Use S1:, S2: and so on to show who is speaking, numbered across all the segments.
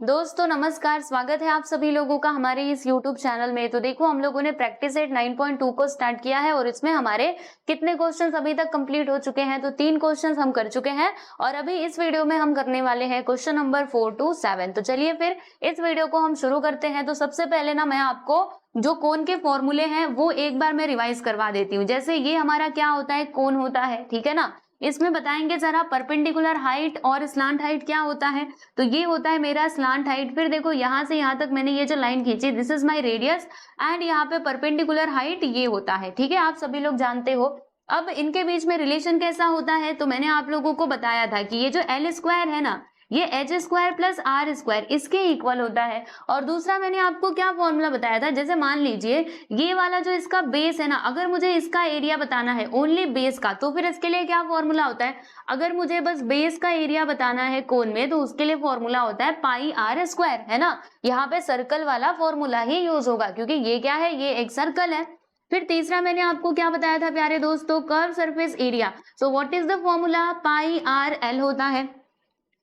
S1: दोस्तों नमस्कार, स्वागत है आप सभी लोगों का हमारे इस YouTube चैनल में। तो देखो हम लोगों ने प्रैक्टिस सेट 9.2 को स्टार्ट किया है और इसमें हमारे कितने क्वेश्चंस अभी तक कंप्लीट हो चुके हैं। तो 3 क्वेश्चंस हम कर चुके हैं और अभी इस वीडियो में हम करने वाले हैं क्वेश्चन नंबर 4 to 7। तो चलिए फिर इस वीडियो को हम शुरू करते हैं। तो सबसे पहले ना मैं आपको जो कोन के फॉर्मूले हैं वो एक बार मैं रिवाइज करवा देती हूँ। जैसे ये हमारा क्या होता है, कोन होता है, ठीक है ना। इसमें बताएंगे जरा परपेंडिकुलर हाइट और स्लांट हाइट क्या होता है। तो ये होता है मेरा स्लांट हाइट। फिर देखो यहाँ से यहाँ तक मैंने ये जो लाइन खींची, this is my radius and यहाँ पे परपेंडिकुलर हाइट ये होता है, ठीक है, आप सभी लोग जानते हो। अब इनके बीच में रिलेशन कैसा होता है, तो मैंने आप लोगों को बताया था कि ये जो एल स्क्वायर है ना, ये H square plus R square इसके इक्वल होता है। और दूसरा मैंने आपको क्या फॉर्मूला बताया था, जैसे मान लीजिए ये वाला जो इसका बेस है ना, अगर मुझे इसका एरिया बताना है ओनली बेस का, तो फिर इसके लिए क्या फॉर्मूला होता है। अगर मुझे बस बेस का एरिया बताना है कोन में, तो उसके लिए फॉर्मूला होता है पाई आर स्क्वायर, है ना। यहाँ पे सर्कल वाला फॉर्मूला ही यूज होगा क्योंकि ये क्या है, ये एक सर्कल है। फिर तीसरा मैंने आपको क्या बताया था प्यारे दोस्तों, curve surface area. So what is the formula, pi R L होता है।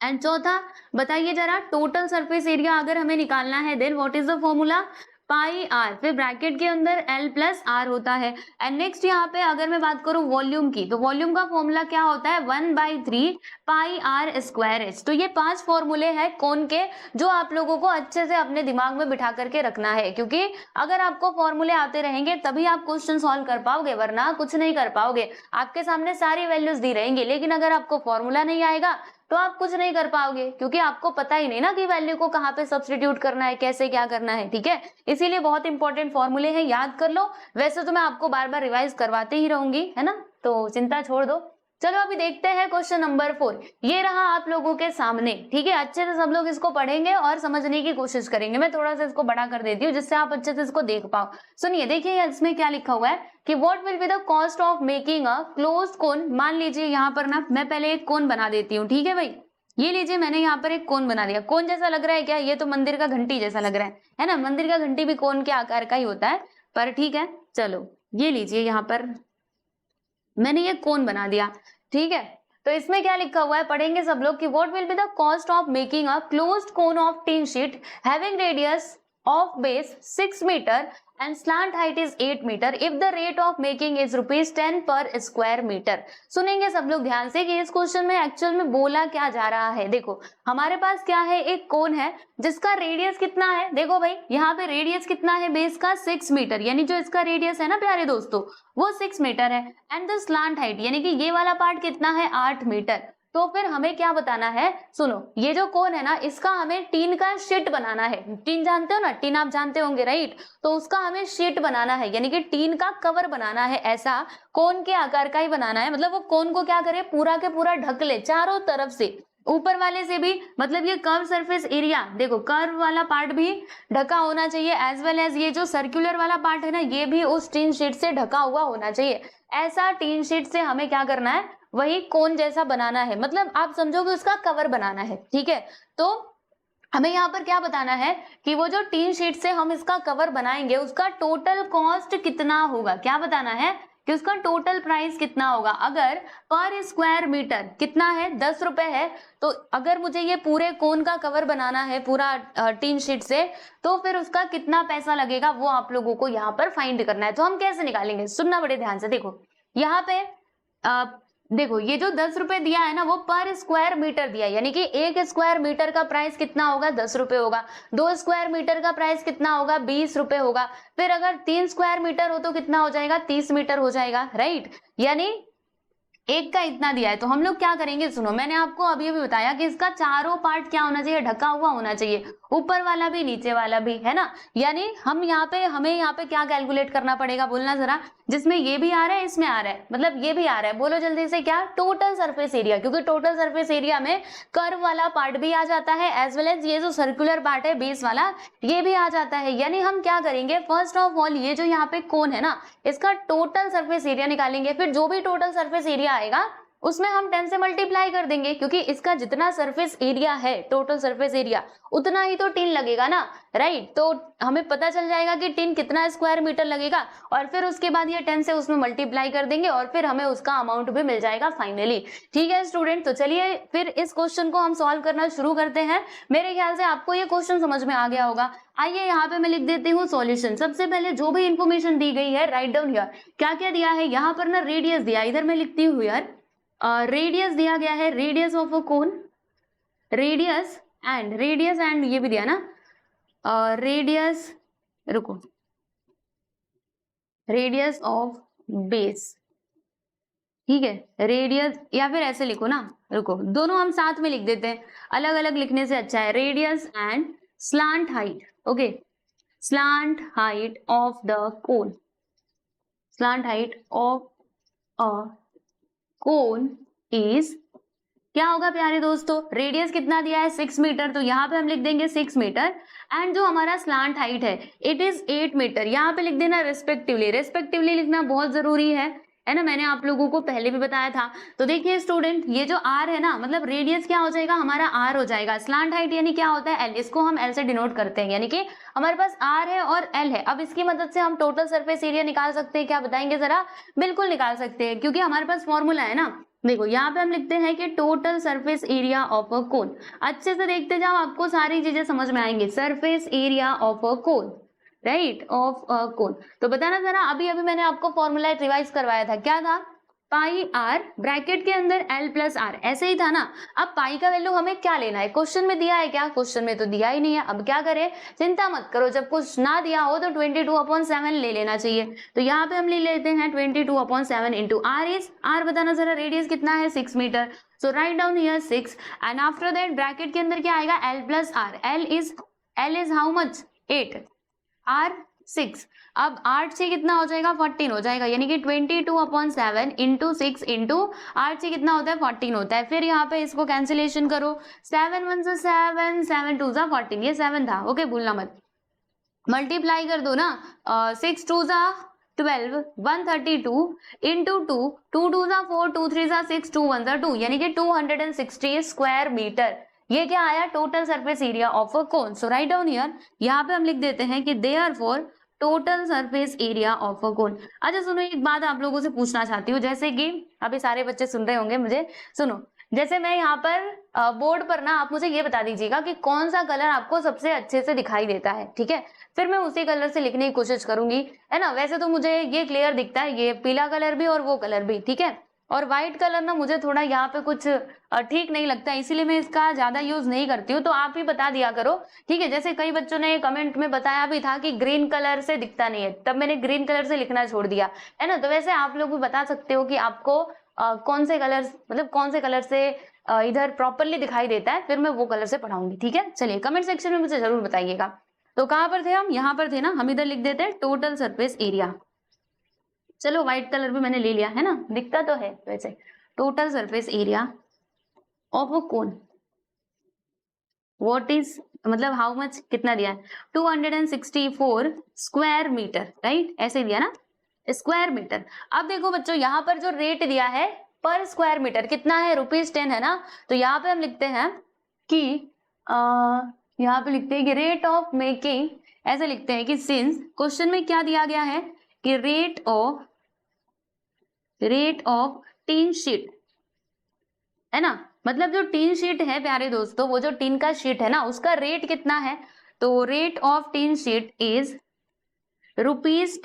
S1: एंड चौथा बताइए जरा, टोटल सरफेस एरिया अगर हमें निकालना है, then what is the formula, pi R, फिर ब्रैकेट के अंदर एल प्लस आर होता है। एंड नेक्स्ट यहाँ पे अगर मैं बात करूं वॉल्यूम की, तो वॉल्यूम का फॉर्मूला क्या होता है, 1/3 पाई आर स्क्वायर एच। तो ये 5 फॉर्मूले हैं कोन के, जो आप लोगों को अच्छे से अपने दिमाग में बिठा करके रखना है, क्योंकि अगर आपको फॉर्मूले आते रहेंगे तभी आप क्वेश्चन सॉल्व कर पाओगे, वरना कुछ नहीं कर पाओगे। आपके सामने सारी वैल्यूज दी रहेंगी, लेकिन अगर आपको फॉर्मूला नहीं आएगा तो आप कुछ नहीं कर पाओगे, क्योंकि आपको पता ही नहीं ना कि वैल्यू को कहाँ पे सब्स्टिट्यूट करना है, कैसे क्या करना है, ठीक है। इसीलिए बहुत इंपॉर्टेंट फॉर्मूले हैं, याद कर लो। वैसे तो मैं आपको बार बार रिवाइज करवाते ही रहूंगी, है ना, तो चिंता छोड़ दो। चलो अभी देखते हैं क्वेश्चन नंबर 4। ये रहा आप लोगों के सामने, ठीक है। अच्छे से सब लोग इसको पढ़ेंगे और समझने की कोशिश करेंगे। मैं थोड़ा सा इसको बड़ा कर देती हूँ जिससे आप अच्छे से इसको देख पाओ। सुनिए, देखिए इसमें क्या लिखा हुआ है कि what will be the cost of making a closed cone. मान लीजिए यहाँ पर ना मैं पहले एक कोन बना देती हूँ, ठीक है भाई। ये लीजिए मैंने यहाँ पर एक कोन बना दिया। कोन जैसा लग रहा है क्या, ये तो मंदिर का घंटी जैसा लग रहा है ना। मंदिर का घंटी भी कोन के आकार का ही होता है, पर ठीक है। चलो ये लीजिए, यहाँ पर मैंने ये कोन बना दिया, ठीक है। तो इसमें क्या लिखा हुआ है, पढ़ेंगे सब लोग कि what will be the cost of making a closed cone of tin sheet having radius of base 6 meter and slant height is 8 meter if the rate of making is rupees 10 per square meter। सुनेंगे सब लोग ध्यान से कि इस question में actual में बोला क्या जा रहा है। देखो हमारे पास क्या है, एक कोन है जिसका रेडियस कितना है। देखो भाई यहाँ पे रेडियस कितना है बेस का, 6 मीटर, यानी जो इसका रेडियस है ना प्यारे दोस्तों, वो 6 मीटर है। एंड द स्लांट हाइट यानी कि ये वाला पार्ट कितना है, 8 मीटर। तो फिर हमें क्या बताना है, सुनो, ये जो कोन है ना, इसका हमें टीन का शीट बनाना है। टीन जानते हो ना, टीन आप जानते होंगे राइट। तो उसका हमें शीट बनाना है, यानी कि टीन का कवर बनाना है। ऐसा कोन के आकार का ही बनाना है, मतलब वो कोन को क्या करे, पूरा के पूरा ढक ले चारों तरफ से, ऊपर वाले से भी। मतलब ये कर्व सरफेस एरिया, देखो कर्व वाला पार्ट भी ढका होना चाहिए, एज वेल एज ये जो सर्कुलर वाला पार्ट है ना, ये भी उस टीन शीट से ढका हुआ होना चाहिए। ऐसा टीन शीट से हमें क्या करना है, वही कोन जैसा बनाना है, मतलब आप समझोगे उसका कवर बनाना है, ठीक है। तो हमें यहाँ पर क्या बताना है कि वो जो टीन शीट से हम इसका कवर बनाएंगे उसका टोटल कॉस्ट कितना होगा। क्या बताना है कि उसका टोटल प्राइस कितना होगा। अगर पर स्क्वायर मीटर कितना है, 10 रुपए है, तो अगर मुझे ये पूरे कोन का कवर बनाना है पूरा टीन शीट से, तो फिर उसका कितना पैसा लगेगा वो आप लोगों को यहाँ पर फाइंड करना है। तो हम कैसे निकालेंगे, सुनना बड़े ध्यान से। देखो यहाँ पे देखो ये जो 10 रुपए दिया है ना, वो पर स्क्वायर मीटर दिया है, यानी कि 1 स्क्वायर मीटर का प्राइस कितना होगा, 10 रुपए होगा। 2 स्क्वायर मीटर का प्राइस कितना होगा, 20 रुपए होगा। फिर अगर 3 स्क्वायर मीटर हो तो कितना हो जाएगा, 30 मीटर हो जाएगा, राइट। यानी एक का इतना दिया है। तो हम लोग क्या करेंगे, सुनो, मैंने आपको अभी अभी बताया कि इसका चारों पार्ट क्या होना चाहिए, ढका हुआ होना चाहिए, ऊपर वाला भी नीचे वाला भी, है ना। यानी हमें यहाँ पे क्या कैलकुलेट करना पड़ेगा, बोलना जरा। जिसमें ये भी आ रहा है, इसमें आ रहा है, मतलब ये भी आ रहा है, बोलो जल्दी से, क्या, टोटल सरफेस एरिया। क्योंकि टोटल सरफेस एरिया में कर्व वाला पार्ट भी आ जाता है, एज वेल एज ये जो सर्कुलर पार्ट है बेस वाला, ये भी आ जाता है। यानी हम क्या करेंगे, फर्स्ट ऑफ ऑल ये जो यहाँ पे कोन है ना, इसका टोटल सरफेस एरिया निकालेंगे। फिर जो भी टोटल सरफेस एरिया आएगा उसमें हम 10 से मल्टीप्लाई कर देंगे, क्योंकि इसका जितना सरफेस एरिया है, टोटल सरफेस एरिया, उतना ही तो टिन लगेगा ना, राइट। तो हमें पता चल जाएगा कि टिन कितना स्क्वायर मीटर लगेगा, और फिर उसके बाद ये 10 से उसमें मल्टीप्लाई कर देंगे और फिर हमें उसका अमाउंट भी मिल जाएगा फाइनली। ठीक है स्टूडेंट, तो चलिए फिर इस क्वेश्चन को हम सॉल्व करना शुरू करते हैं। मेरे ख्याल से आपको ये क्वेश्चन समझ में आ गया होगा। आइए यहाँ पे मैं लिख देती हूँ सॉल्यूशन। सबसे पहले जो भी इंफॉर्मेशन दी गई है, राइट डाउन हियर। क्या क्या दिया है यहाँ पर ना, रेडियस दिया, इधर मैं लिखती हूँ यार, रेडियस दिया गया है, radius of a cone, radius and ये भी दिया ना, रेडियस, रुको, रेडियस ऑफ बेस, ठीक है, रेडियस, या फिर ऐसे लिखो ना, रुको, दोनों हम साथ में लिख देते हैं, अलग अलग लिखने से अच्छा है। Radius and slant height, okay, slant height of the cone, slant height of a cone is, क्या होगा प्यारे दोस्तों, रेडियस कितना दिया है 6 मीटर, तो यहाँ पे हम लिख देंगे 6 मीटर, एंड जो हमारा स्लांट हाइट है इट इज 8 मीटर, यहाँ पे लिख देना रेस्पेक्टिवली, रेस्पेक्टिवली लिखना बहुत जरूरी है ना, मैंने आप लोगों को पहले भी बताया था। तो देखिए स्टूडेंट, ये जो आर है ना, मतलब रेडियस क्या हो जाएगा हमारा, आर हो जाएगा, स्लांट हाइट यानी क्या होता है, एल, इसको हम एल से डिनोट करते हैं, यानी कि हमारे पास आर है और एल है। अब इसकी मदद से हम टोटल सरफेस एरिया निकाल सकते हैं, क्या बताएंगे जरा, बिल्कुल निकाल सकते हैं, क्योंकि हमारे पास फॉर्मूला है ना। देखो यहाँ पे हम लिखते हैं कि total surface area of a cone, अच्छे से देखते जाओ, आपको सारी चीजें समझ में आएंगी। Surface area of a cone, right, of a cone, तो बताना जरा, अभी अभी मैंने आपको फॉर्मूला रिवाइज करवाया था, क्या था, पाई आर ब्रैकेट के अंदर एल प्लस आर, ऐसे ही था ना। अब पाई का वैल्यू हमें क्या लेना है, क्वेश्चन में दिया है क्या, क्वेश्चन में तो दिया ही नहीं है। अब क्या करें, चिंता मत करो, जब कुछ ना दिया हो तो 22/7 ले लेना चाहिए। तो यहाँ पे हम ले लेते हैं 22/7 इंटू आर इज, आर बताना जरा, रेडियस कितना है 6 metre, so write down here 6, and after that bracket के अंदर क्या आएगा, L plus R, L is how much, 8, R 6, अब 8 से कितना हो जाएगा 14 हो जाएगा, यानी कि 22/7 इंटू 6 इंटू 8 से कितना होता है 14 होता है। फिर यहाँ पे इसको कैंसिलेशन करो, 7 1 से 7, 7 2 14, ये 7 था, ओके, भूलना मत, मल्टीप्लाई कर दो ना, 6 2 12, 132 इंटू 2, 2 2 4, 2 3 6, 2 1 2, यानी कि 260 स्क्वायर मीटर, ये क्या आया, total surface area of a cone. So write down here, यहाँ पे हम लिख देते हैं कि therefore total surface area of a cone. अच्छा सुनो, एक बात आप लोगों से पूछना चाहती हूँ, जैसे कि अभी सारे बच्चे सुन रहे होंगे मुझे, सुनो, जैसे मैं यहाँ पर बोर्ड पर ना, आप मुझे ये बता दीजिएगा कि कौन सा कलर आपको सबसे अच्छे से दिखाई देता है, ठीक है, फिर मैं उसी कलर से लिखने की कोशिश करूंगी, है ना। वैसे तो मुझे ये क्लियर दिखता है, ये पीला कलर भी और वो कलर भी, ठीक है, और व्हाइट कलर ना मुझे थोड़ा यहाँ पे कुछ ठीक नहीं लगता, इसीलिए मैं इसका ज्यादा यूज नहीं करती हूँ, तो आप ही बता दिया करो, ठीक है। जैसे कई बच्चों ने कमेंट में बताया भी था कि ग्रीन कलर से दिखता नहीं है, तब मैंने ग्रीन कलर से लिखना छोड़ दिया, है ना। तो वैसे आप लोग भी बता सकते हो कि आपको कौन से कलर, मतलब कौन से कलर से इधर प्रॉपरली दिखाई देता है, फिर मैं वो कलर से पढ़ाऊंगी, ठीक है। चलिए कमेंट सेक्शन में मुझे जरूर बताइएगा। तो कहाँ पर थे हम, यहाँ पर थे ना, हम इधर लिख देते हैं टोटल सरफेस एरिया, चलो व्हाइट कलर भी मैंने ले लिया है ना, दिखता तो है वैसे, total surface area of a cone, what is, मतलब हाउ मच, कितना दिया है, 264 स्क्वायर मीटर, राइट, ऐसे दिया ना, स्क्वायर मीटर। अब देखो बच्चों, यहाँ पर जो रेट दिया है पर स्क्वायर मीटर कितना है, ₹10 है ना, तो यहाँ पे हम लिखते हैं कि यहाँ पे लिखते हैं कि रेट ऑफ मेकिंग, ऐसे लिखते हैं कि सिंस क्वेश्चन में क्या दिया गया है कि रेट ऑफ टीन शीट, है ना, मतलब जो टीन शीट है प्यारे दोस्तों, वो जो टीन का शीट है ना, उसका रेट कितना है, तो rate of tin sheet is ₹10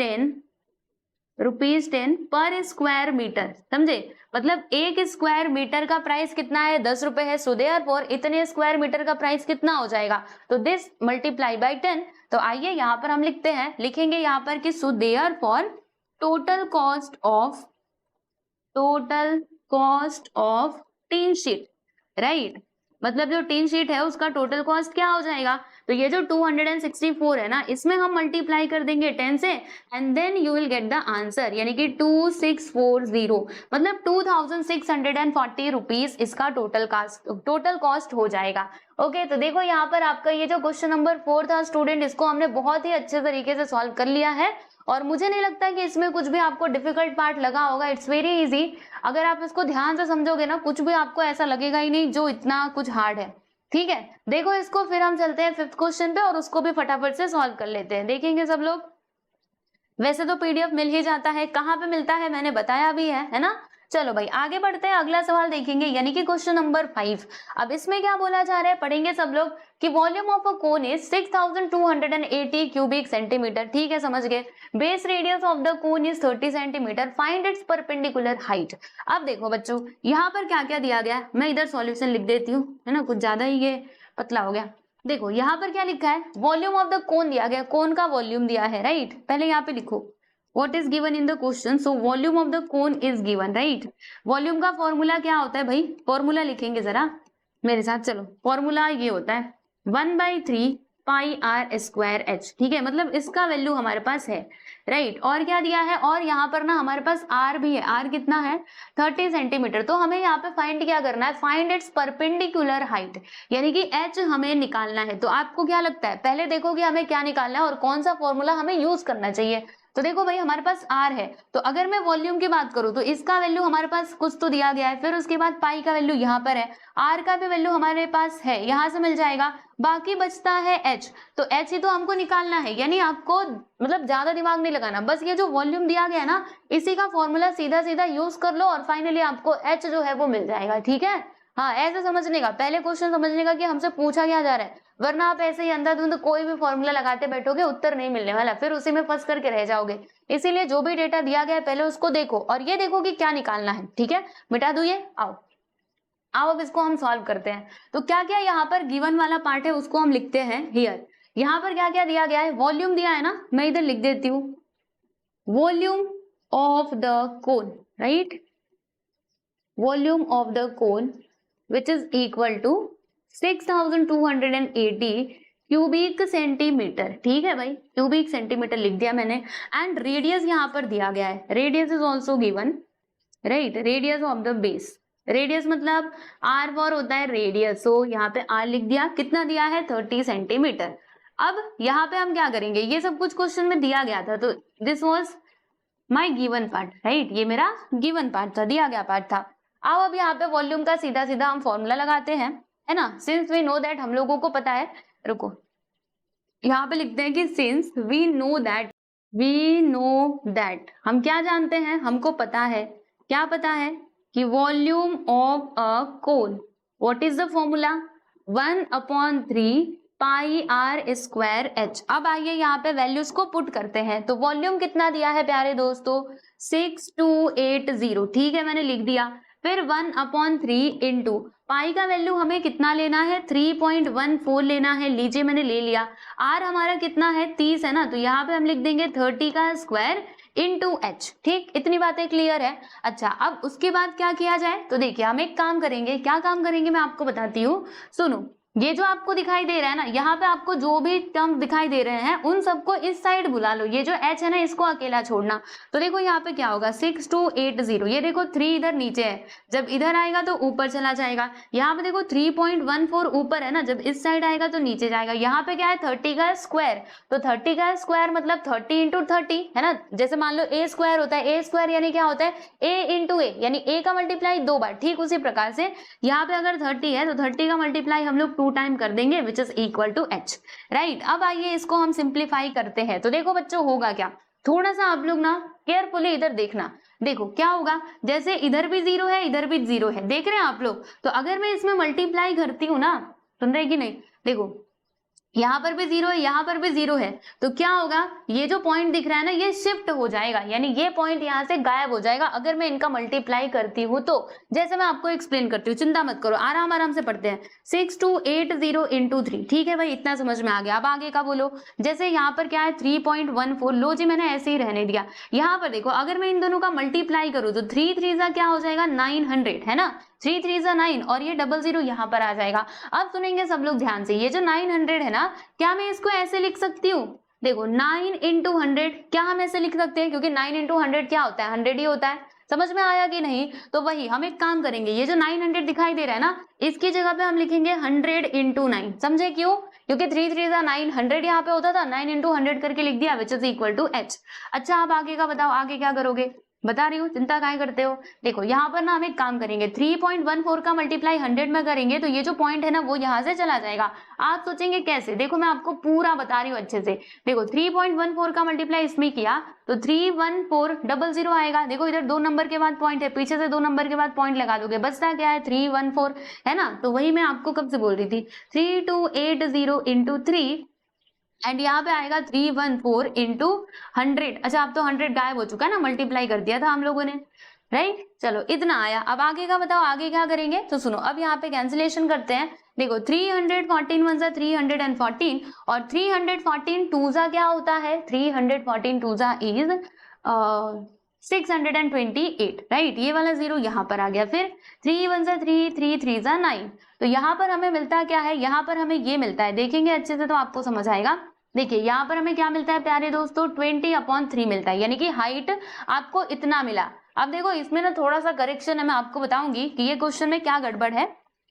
S1: पर स्क्वायर मीटर, समझे, मतलब एक स्क्वायर मीटर का प्राइस कितना है, ₹10 है, सो देयरफॉर इतने स्क्वायर मीटर का प्राइस कितना हो जाएगा, तो दिस मल्टीप्लाई बाय 10। तो आइए यहाँ पर हम लिखते हैं, लिखेंगे यहाँ पर कि so therefore total cost of tin sheet, right, मतलब जो टीन शीट है उसका टोटल कॉस्ट क्या हो जाएगा, तो ये जो 264 है ना, इसमें हम मल्टीप्लाई कर देंगे 10 से, and then you will get the answer, यानी कि 2640, मतलब 2640 रुपीज इसका टोटल कॉस्ट हो जाएगा। ओके, तो देखो यहाँ पर आपका ये जो क्वेश्चन नंबर 4 था स्टूडेंट, इसको हमने बहुत ही अच्छे तरीके से सॉल्व कर लिया है, और मुझे नहीं लगता कि इसमें कुछ भी आपको डिफिकल्ट पार्ट लगा होगा, इट्स वेरी इजी। अगर आप इसको ध्यान से समझोगे ना, कुछ भी आपको ऐसा लगेगा ही नहीं जो इतना कुछ हार्ड है। ठीक है, देखो इसको, फिर हम चलते हैं 5th क्वेश्चन पे और उसको भी फटाफट से सॉल्व कर लेते हैं। देखेंगे सब लोग। वैसे तो पीडीएफ मिल ही जाता है, कहाँ पे मिलता है मैंने बताया भी है ना। चलो भाई आगे बढ़ते हैं, अगला सवाल देखेंगे, यानी कि क्वेश्चन नंबर 5। अब इसमें क्या बोला जा रहा है, पढ़ेंगे सब लोग कि volume of a cone is 6280 cubic centimetre. ठीक है, समझ गए। Base radius of the cone is 30 centimetre, find its perpendicular height. अब देखो बच्चों, यहाँ पर क्या क्या दिया गया है, मैं इधर सॉल्यूशन लिख देती हूँ, है ना, कुछ ज्यादा ही ये पतला हो गया। देखो यहाँ पर क्या लिखा है, वॉल्यूम ऑफ द कोन दिया गया, कोन का वॉल्यूम दिया है, राइट। पहले यहाँ पे लिखो what is given in the question, so volume of the cone is given, right। Volume का फॉर्मूला क्या होता है भाई, फॉर्मूला लिखेंगे जरा मेरे साथ, चलो। फॉर्मूला ये होता है 1/3 पाई आर स्क्वायर एच। ठीक है, मतलब इसका वैल्यू हमारे पास है, राइट। और क्या दिया है, और यहाँ पर ना हमारे पास आर भी है। आर कितना है, 30 सेंटीमीटर। तो हमें यहाँ पे फाइंड क्या करना है, फाइंड इट्स परपेंडिकुलर हाइट, यानी कि एच हमें निकालना है। तो आपको क्या लगता है, पहले देखो कि हमें क्या निकालना है और कौन सा फॉर्मूला हमें यूज करना चाहिए। तो देखो भाई हमारे पास आर है, तो अगर मैं वॉल्यूम की बात करूं तो इसका वैल्यू हमारे पास कुछ तो दिया गया है, फिर उसके बाद पाई का वैल्यू यहाँ पर है, आर का भी वैल्यू हमारे पास है, यहाँ से मिल जाएगा। बाकी बचता है एच, तो एच ही तो हमको निकालना है, यानी आपको मतलब ज्यादा दिमाग नहीं लगाना, बस ये जो वॉल्यूम दिया गया ना इसी का फॉर्मूला सीधा सीधा यूज कर लो और फाइनली आपको एच जो है वो मिल जाएगा। ठीक है, हाँ ऐसे समझने का, पहले क्वेश्चन समझने का कि हमसे पूछा क्या जा रहा है, वरना आप ऐसे ही अंधाधुंध कोई भी फॉर्मूला लगाते बैठोगे, उत्तर नहीं मिलने वाला, फिर उसी में फंस करके रह जाओगे। इसीलिए जो भी डेटा दिया गया है पहले उसको देखो और ये देखो कि क्या निकालना है। ठीक है, मिटा दो ये, आओ आओ अब इसको हम सॉल्व करते हैं। तो क्या क्या यहाँ पर गिवन वाला पार्ट है उसको हम लिखते हैं हियर। यहाँ पर क्या क्या दिया गया है, वॉल्यूम दिया है ना, मैं इधर लिख देती हूँ volume of the cone, right, volume of the cone which is equal to 6280 cubic centimetre. ठीक है भाई, क्यूबिक सेंटीमीटर लिख दिया मैंने। एंड रेडियस यहाँ पर दिया गया है, radius is also given, right, radius of the base. Radius मतलब आर फॉर होता है रेडियस, सो यहाँ पे आर लिख दिया। कितना दिया है, 30 सेंटीमीटर। अब यहाँ पे हम क्या करेंगे, ये सब कुछ क्वेश्चन में दिया गया था, तो this was my given part, right, ये मेरा गिवन पार्ट था, दिया गया पार्ट था। आओ अब यहाँ पे वॉल्यूम का सीधा सीधा हम फॉर्मूला लगाते हैं, है ना। सिंस वी नो दैट, हम लोगों को पता है, रुको यहाँ पे लिखते हैं कि सिंस वी नो दैट, हम क्या जानते हैं, हमको पता है, क्या पता है कि volume of a cone, what is the formula, 1/3 pi R square H. अब आइए यहाँ पे वैल्यूज को पुट करते हैं। तो वॉल्यूम कितना दिया है प्यारे दोस्तों, 6280। ठीक है, मैंने लिख दिया। फिर 1/3 इंटू पाई का वैल्यू हमें कितना लेना है, 3.14 लेना है, लीजिए मैंने ले लिया। आर हमारा कितना है, 30 है ना, तो यहाँ पे हम लिख देंगे 30 का स्क्वायर इंटू एच। ठीक, इतनी बातें क्लियर है। अच्छा, अब उसके बाद क्या किया जाए, तो देखिए हम एक काम करेंगे, क्या काम करेंगे मैं आपको बताती हूँ, सुनो। ये जो आपको दिखाई दे रहा है ना, यहाँ पे आपको जो भी टर्म दिखाई दे रहे हैं उन सबको इस साइड बुला लो, ये जो h है ना इसको अकेला छोड़ना। तो देखो यहाँ पे क्या होगा, 6280, ये देखो 3 इधर नीचे है, जब इधर आएगा तो ऊपर चला जाएगा। यहाँ पे देखो 3.14 ऊपर है ना, जब इस साइड आएगा तो नीचे जाएगा। यहाँ पे क्या है, 30 का स्क्वायर, तो 30 का स्क्वायर मतलब 30 इंटू 30 है ना। जैसे मान लो a स्क्वायर होता है, a स्क्वायर यानी क्या होता है, a इंटू ए, यानी a का मल्टीप्लाई 2 बार। ठीक उसी प्रकार से यहाँ पे अगर 30 है तो 30 का मल्टीप्लाई हम लोग 2 टाइम कर देंगे, which is equal to h, right. अब आइए इसको हम सिंप्लीफाई करते हैं। तो देखो बच्चों होगा क्या, थोड़ा सा आप लोग ना केयरफुली इधर देखना। देखो क्या होगा, जैसे इधर भी 0 है इधर भी 0 है, देख रहे हैं आप लोग। तो अगर मैं इसमें मल्टीप्लाई करती हूँ ना, सुन रहे कि नहीं, देखो यहाँ पर भी 0 है, यहाँ पर भी 0 है, तो क्या होगा, ये जो पॉइंट दिख रहा है ना ये शिफ्ट हो जाएगा, यानी ये पॉइंट यहाँ से गायब हो जाएगा अगर मैं इनका मल्टीप्लाई करती हूँ तो। जैसे मैं आपको एक्सप्लेन करती हूँ, चिंता मत करो, आराम आराम से पढ़ते हैं। 6280 इंटू 3, ठीक है भाई, इतना समझ में आ गया। अब आगे का बोलो, जैसे यहाँ पर क्या है 3.14, लो जी मैंने ऐसे ही रहने दिया। यहाँ पर देखो अगर मैं इन दोनों का मल्टीप्लाई करूँ तो 3 3 सा क्या हो जाएगा, 900 है ना, 3 3 सा 9 और ये 00 यहाँ पर आ जाएगा। अब सुनेंगे सब लोग ध्यान से, ये जो 900 है ना, क्या मैं इसको ऐसे लिख सकती हूँ, देखो 9 इंटू 100, क्या हम ऐसे लिख सकते हैं, क्योंकि 9 इंटू 100 क्या होता है, 100 ही होता है। समझ में आया कि नहीं, तो वही हम एक काम करेंगे, ये जो 900 दिखाई दे रहा है ना, इसकी जगह पे हम लिखेंगे 100 इंटू 9, समझे क्यों, क्योंकि 3 3 9, 100 यहाँ पे होता था, 9 × 100 करके लिख दिया which is equal to h। अच्छा आप आगे का बताओ, आगे क्या करोगे, बता रही हूँ, चिंता काहे करते हो। देखो यहाँ पर ना हम एक काम करेंगे, 3.14 का मल्टीप्लाई 100 में करेंगे तो ये जो पॉइंट है ना वो यहाँ से चला जाएगा। आप सोचेंगे कैसे, देखो मैं आपको पूरा बता रही हूँ अच्छे से। देखो 3.14 का मल्टीप्लाई इसमें किया तो 31400 आएगा। देखो इधर 2 नंबर के बाद पॉइंट है, पीछे से 2 नंबर के बाद पॉइंट लगा दोगे, बचता क्या है 314, है ना। तो वही मैं आपको कब से बोल रही थी, 3280 × 3 एंड यहाँ पे आएगा 314 × 100। अच्छा अब तो 100 गायब हो चुका है ना, मल्टीप्लाई कर दिया था हम लोगों ने, राइट। चलो इतना आया, अब आगे का बताओ, आगे क्या करेंगे। तो सुनो अब यहाँ पे कैंसिलेशन करते हैं। देखो 314 1 314 और 314 2 क्या होता है, 314 2 इज 628, राइट। ये वाला 0 यहाँ पर आ गया। फिर 3 1 3 3 3 9। तो यहाँ पर हमें मिलता क्या है, यहाँ पर हमें ये मिलता है, देखेंगे अच्छे से तो आपको समझ आएगा। देखिए यहाँ पर हमें क्या मिलता है प्यारे दोस्तों, 20/3 मिलता है, यानी कि हाइट आपको इतना मिला। अब देखो इसमें ना थोड़ा सा करेक्शन है, मैं आपको बताऊंगी कि ये क्वेश्चन में क्या गड़बड़ है,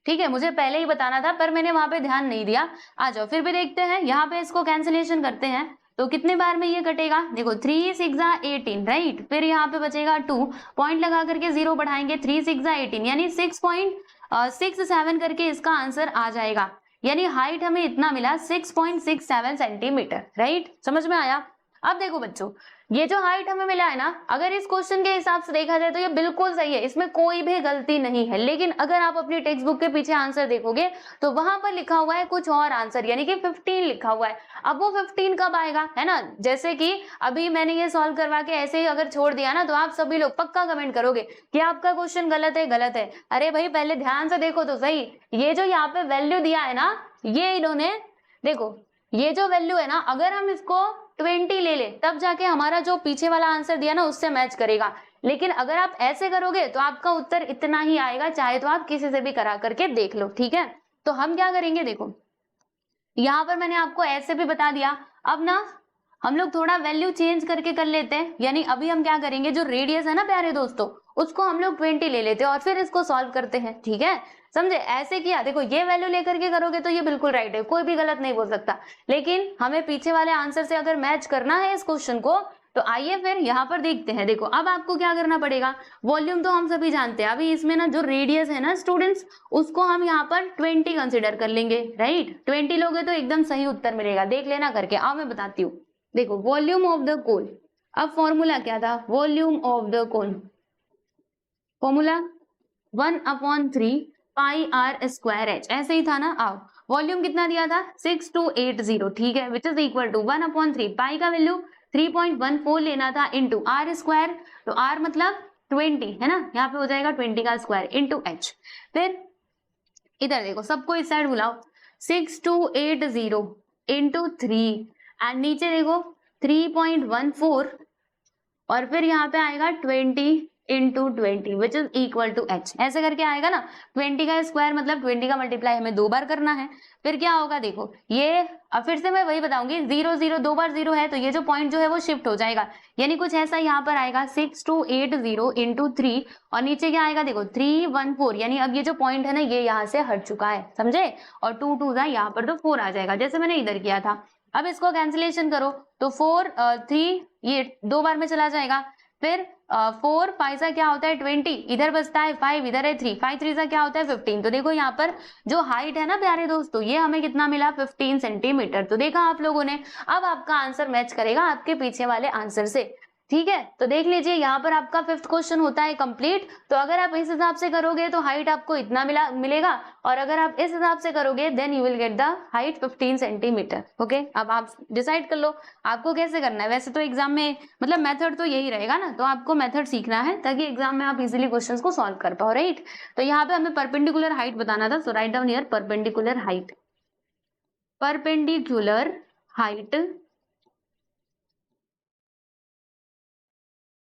S1: ठीक है। मुझे पहले ही बताना था पर मैंने वहां पे ध्यान नहीं दिया। आ जाओ फिर भी देखते हैं, यहाँ पे इसको कैंसिलेशन करते हैं तो कितने बार में ये कटेगा। देखो 3 6 18, राइट। फिर यहाँ पे बचेगा 2, पॉइंट लगा करके 0 बढ़ाएंगे, 3 6 18 यानी 6.67 करके इसका आंसर आ जाएगा। यानी हाइट हमें इतना मिला 6.67 सेंटीमीटर, राइट। समझ में आया। अब देखो बच्चों, ये जो हाइट हमें मिला है ना, अगर इस क्वेश्चन के हिसाब से देखा जाए तो ये बिल्कुल सही है, इसमें कोई भी गलती नहीं है। लेकिन अगर आप अपनी टेक्स्ट बुक के पीछे आंसर देखोगे तो वहां पर लिखा हुआ है कुछ और आंसर, यानी कि 15 लिखा हुआ है। अब वो 15 कब आएगा, है ना। जैसे कि अभी मैंने ये सॉल्व करवा के ऐसे ही अगर छोड़ दिया ना तो आप सभी लोग पक्का कमेंट करोगे कि आपका क्वेश्चन गलत है, गलत है। अरे भाई पहले ध्यान से देखो तो सही, ये जो यहाँ पे वैल्यू दिया है ना, ये इन्होंने, देखो ये जो वैल्यू है ना, अगर हम इसको 20 ले ले तब जाके हमारा जो पीछे वाला आंसर दिया ना उससे मैच करेगा। लेकिन अगर आप ऐसे करोगे तो आपका उत्तर इतना ही आएगा, चाहे तो आप किसी से भी करा करके देख लो, ठीक है। तो हम क्या करेंगे, देखो यहाँ पर मैंने आपको ऐसे भी बता दिया। अब ना हम लोग थोड़ा वैल्यू चेंज करके कर लेते हैं, यानी अभी हम क्या करेंगे, जो रेडियस है ना प्यारे दोस्तों उसको हम लोग 20 ले लेते हैं और फिर इसको सॉल्व करते हैं, ठीक है। समझे, ऐसे किया। देखो ये वैल्यू लेकर के करोगे तो ये बिल्कुल राइट है, कोई भी गलत नहीं बोल सकता। लेकिन हमें पीछे वाले आंसर से अगर मैच करना है इस क्वेश्चन को तो आइए फिर यहाँ पर देखते हैं। देखो अब आपको क्या करना पड़ेगा, वॉल्यूम तो हम सभी जानते हैं, अभी इसमें ना जो रेडियस है ना स्टूडेंट्स उसको हम यहाँ पर 20 कंसिडर कर लेंगे, राइट। 20 लोगे तो एकदम सही उत्तर मिलेगा, देख लेना करके। आओ मैं बताती हूँ। देखो वॉल्यूम ऑफ द कोन, अब फॉर्मूला क्या था, volume of the cone, formula 1/3 pi r square h, ऐसे ही था ना। आओ वॉल्यूम कितना दिया था 6280, ठीक है, विच इज इक्वल टू 1/3 पाई का वैल्यू 3.14 लेना था इंटू r स्क्वायर, तो r मतलब 20 है ना, यहाँ पे हो जाएगा 20 का स्क्वायर इंटू h। फिर इधर देखो सबको इस साइड बुलाओ, 6280 इंटू 3 एंड नीचे देखो 3.14 और फिर यहाँ पे आएगा 20 into 20 which is equal to h, ऐसे करके आएगा ना। 20 का स्क्वायर मतलब 20 का मल्टीप्लाई हमें 2 बार करना है। फिर क्या होगा, देखो ये अब फिर से मैं वही बताऊंगी, 0 0 2 बार 0 है तो ये जो पॉइंट जो है वो शिफ्ट हो जाएगा, यानी कुछ ऐसा यहाँ पर आएगा 6280 इंटू 3 और नीचे क्या आएगा, देखो 314, यानी अब ये जो पॉइंट है ना ये यहाँ से हट चुका है, समझे। और 2 2 यहाँ पर तो 4 आ जाएगा, जैसे मैंने इधर किया था। अब इसको कैंसिलेशन करो तो 4 3 ये 2 बार में चला जाएगा। फिर 4 5 सा क्या होता है 20, इधर बचता है 5, इधर है 3, 5 3 सा क्या होता है 15। तो देखो यहाँ पर जो हाइट है ना प्यारे दोस्तों, ये हमें कितना मिला 15 सेंटीमीटर। तो देखा आप लोगों ने, अब आपका आंसर मैच करेगा आपके पीछे वाले आंसर से, ठीक है। तो देख लीजिए यहाँ पर आपका 5th क्वेश्चन होता है कंप्लीट। तो अगर आप इस हिसाब से करोगे तो हाइट आपको इतना मिलेगा और अगर आप इस हिसाब से करोगे then you will get the height 15 centimetre. Okay, अब आप डिसाइड कर लो आपको कैसे करना है। वैसे तो एग्जाम में मतलब मेथड तो यही रहेगा ना, तो आपको मेथड सीखना है ताकि एग्जाम में आप इजिली क्वेश्चन को सॉल्व कर पाओ, राइट। तो यहाँ पे हमें परपेंडिकुलर हाइट बताना था, so write down here perpendicular height, perpendicular height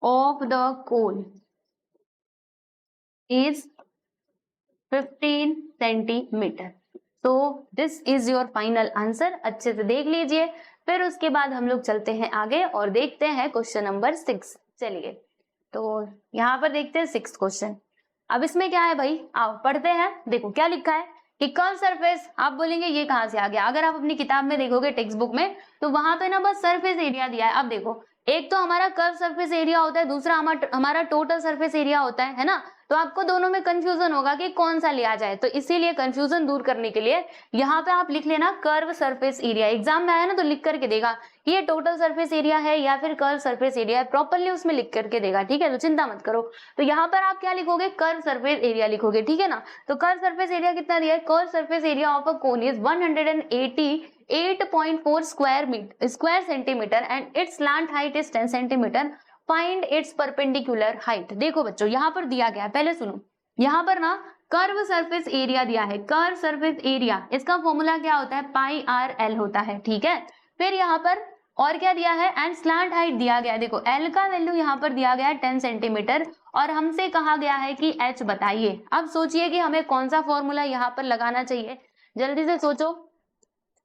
S1: of the cone is 15 centimetre. तो this is your final answer, अच्छे से देख लीजिए। फिर उसके बाद हम लोग चलते हैं आगे और देखते हैं क्वेश्चन नंबर 6। चलिए तो यहाँ पर देखते हैं 6th क्वेश्चन। अब इसमें क्या है भाई, आओ पढ़ते हैं। देखो क्या लिखा है, कि कर्व सरफेस, आप बोलेंगे ये कहाँ से आ गया? अगर आप अपनी किताब में देखोगे टेक्स्ट बुक में तो वहां पे ना बस सरफेस एरिया दिया है। अब देखो, एक तो हमारा कर्व सरफेस एरिया होता है, दूसरा हमारा टोटल सरफेस एरिया होता है ना? तो आपको दोनों में कंफ्यूजन होगा कि कौन सा लिया जाए, तो इसीलिए कंफ्यूजन दूर करने के लिए यहाँ पे आप लिख लेना कर्व सरफेस एरिया। एग्जाम में आया ना तो लिख करके देगा कि ये टोटल सरफेस एरिया है या फिर कर्व सरफेस एरिया है, प्रॉपरली उसमें लिख करके देगा, ठीक है? तो चिंता मत करो। तो यहाँ पर आप क्या लिखोगे? कर्व सरफेस एरिया लिखोगे, ठीक है ना? तो कर्व सरफेस एरिया कितना दिया है? Curve surface area of a cone is 188.4 square centimetre and it's slant height is 10 centimetre. Find its perpendicular height. देखो बच्चों, यहाँ पर दिया गया है, पहले सुनो, यहाँ पर ना कर्व सरफेस एरिया दिया है। कर्व सरफेस एरिया, इसका फॉर्मूला क्या होता है? पाई आर एल होता है, ठीक है? फिर यहाँ पर और क्या दिया है? एंड स्लांट हाइट दिया गया है। देखो एल का वैल्यू यहाँ पर दिया गया है 10 सेंटीमीटर और हमसे कहा गया है कि एच बताइए। अब सोचिए कि हमें कौन सा फॉर्मूला यहाँ पर लगाना चाहिए, जल्दी से सोचो,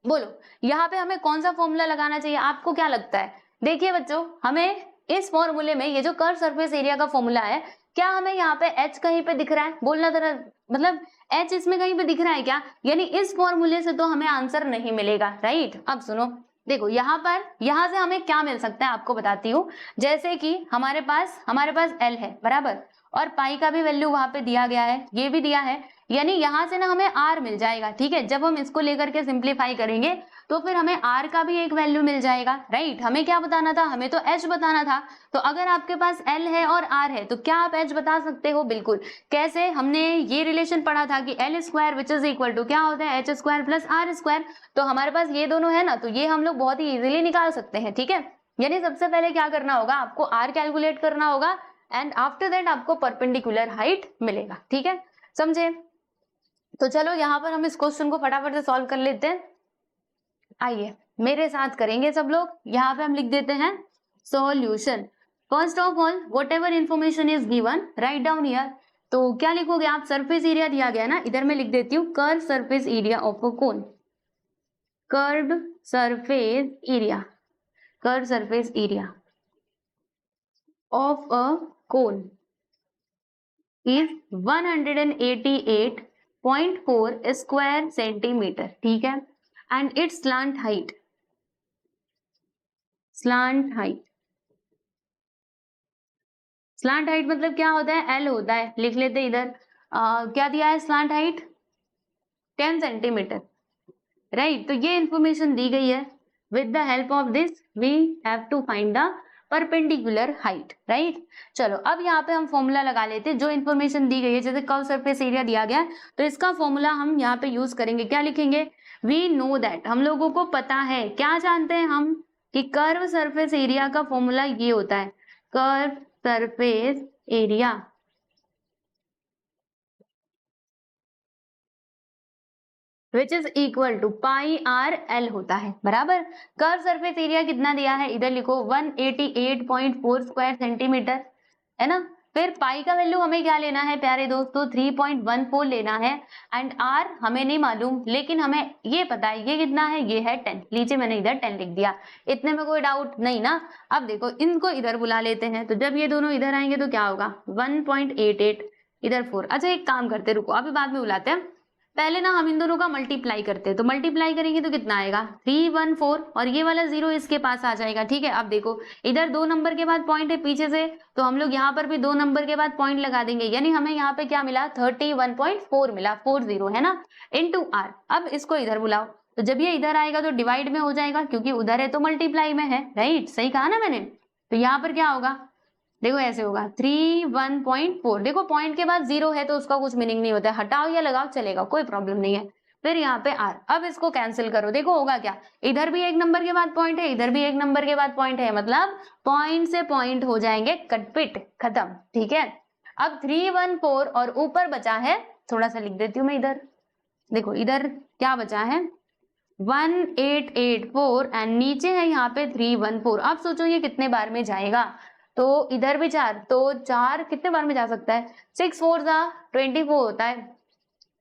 S1: बोलो यहाँ पे हमें कौन सा फॉर्मूला लगाना चाहिए? आपको क्या लगता है? देखिए बच्चों, हमें इस फॉर्मूले में ये जो कर्व सरफेस एरिया का फॉर्मूला है, क्या हमें यहाँ पे एच कहीं पे दिख रहा है? बोलना जरा, मतलब एच इसमें कहीं पे दिख रहा है क्या? यानी इस फॉर्मूले से तो हमें आंसर नहीं मिलेगा, राइट? अब सुनो, देखो यहाँ से हमें क्या मिल सकता है आपको बताती हूँ। जैसे कि हमारे पास एल है बराबर, और पाई का भी वैल्यू वहां पे दिया गया है, ये भी दिया है, यानी यहाँ से ना हमें आर मिल जाएगा, ठीक है? जब हम इसको लेकर के सिंप्लीफाई करेंगे तो फिर हमें आर का भी एक वैल्यू मिल जाएगा, राइट? हमें क्या बताना था? हमें तो एच बताना था। तो अगर आपके पास एल है और आर है तो क्या आप एच बता सकते हो? बिल्कुल। कैसे? हमने ये रिलेशन पढ़ा था कि L square which is equal to क्या होता है? H square plus R square. तो हमारे पास ये दोनों है ना, तो ये हम लोग बहुत ही इजीली निकाल सकते हैं, ठीक है? यानी सबसे पहले क्या करना होगा? आपको आर कैलकुलेट करना होगा एंड आफ्टर दैट आपको परपेंडिकुलर हाइट मिलेगा, ठीक है? समझे? तो चलो यहाँ पर हम इस क्वेश्चन को फटाफट से सॉल्व कर लेते हैं। आइए मेरे साथ करेंगे सब लोग। यहाँ पे हम लिख देते हैं solution. First of all, what ever information is given right down here. तो क्या लिखोगे आप? सरफेस एरिया दिया गया ना, इधर मैं लिख देती हूँ curve surface area of a cone. Curve surface area, curve surface area of a cone is 188.4 square centimetre, ठीक है? एंड इट्स स्लांट हाइट मतलब क्या होता है? एल होता है, लिख लेते इधर। क्या दिया है? Slant height 10 centimetre, right? तो ये इंफॉर्मेशन दी गई है। With the help of this we have to find the perpendicular height, right? चलो अब यहाँ पे हम फॉर्मूला लगा लेते हैं। जो इन्फॉर्मेशन दी गई है, जैसे कर्व सरफेस एरिया दिया गया है तो इसका फॉर्मूला हम यहाँ पे यूज करेंगे। क्या लिखेंगे? वी नो दैट, हम लोगों को पता है, क्या जानते हैं हम? कि कर्व सरफेस एरिया का फॉर्मूला ये होता है, curve surface area which is equal to pi R L होता है, बराबर? कर्व सरफेस एरिया कितना दिया है? इधर लिखो 188.4 स्क्वायर सेंटीमीटर, है ना? फिर पाई का वैल्यू हमें क्या लेना है प्यारे दोस्तों? 3.14 लेना है। एंड आर हमें नहीं मालूम, लेकिन हमें ये पता है, ये कितना है? ये है 10। लीजिए मैंने इधर 10 लिख दिया, इतने में कोई डाउट नहीं ना? अब देखो इनको इधर बुला लेते हैं, तो जब ये दोनों इधर आएंगे तो क्या होगा? 1.88, इधर 4। अच्छा एक काम करते, रुको अभी बाद में बुलाते हैं, पहले ना हम इन दोनों का मल्टीप्लाई करते हैं। तो मल्टीप्लाई करेंगे तो कितना आएगा? 314, और ये वाला 0 इसके पास आ जाएगा, ठीक है? अब देखो इधर 2 नंबर के बाद पॉइंट है पीछे से, तो हम लोग यहाँ पर भी 2 नंबर के बाद पॉइंट लगा देंगे, यानी हमें यहाँ पे क्या मिला? 31.4 मिला, 40 है ना, इनटू आर। अब इसको इधर बुलाओ, तो जब ये इधर आएगा तो डिवाइड में हो जाएगा, क्योंकि उधर है तो मल्टीप्लाई में है, राइट? सही कहा ना मैंने? तो यहाँ पर क्या होगा? देखो ऐसे होगा 31.4। देखो पॉइंट के बाद 0 है तो उसका कुछ मीनिंग नहीं होता है, हटाओ या लगाओ चलेगा, कोई प्रॉब्लम नहीं है। फिर यहाँ पे आर, अब इसको कैंसिल करो, देखो होगा क्या? इधर भी 1 नंबर के बाद पॉइंट है, इधर भी 1 नंबर के बाद पॉइंट है, मतलब पॉइंट से पॉइंट हो जाएंगे कटपिट, खत्म, ठीक है? अब 314 और ऊपर बचा है, थोड़ा सा लिख देती हूँ मैं इधर, देखो इधर क्या बचा है? 1884 एंड नीचे है यहाँ पे 314। अब सोचो ये कितने बार में जाएगा? तो इधर भी 4, तो 4 कितने बार में जा सकता है? 6 4 24 होता है,